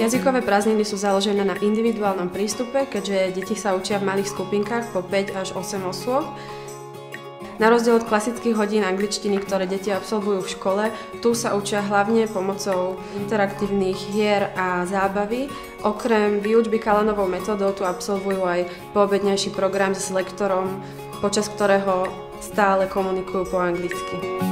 Jazykové prázdniny sú založené na individuálnom prístupe, keďže deti sa učia v malých skupinkách po 5 až 8 osôb. Na rozdiel od klasických hodín angličtiny, ktoré deti absolvujú v škole, tu sa učia hlavne pomocou interaktívnych hier a zábavy. Okrem výučby Kalanovou metódou tu absolvujú aj poobednejší program s lektorom, počas ktorého stále komunikujú po anglicky.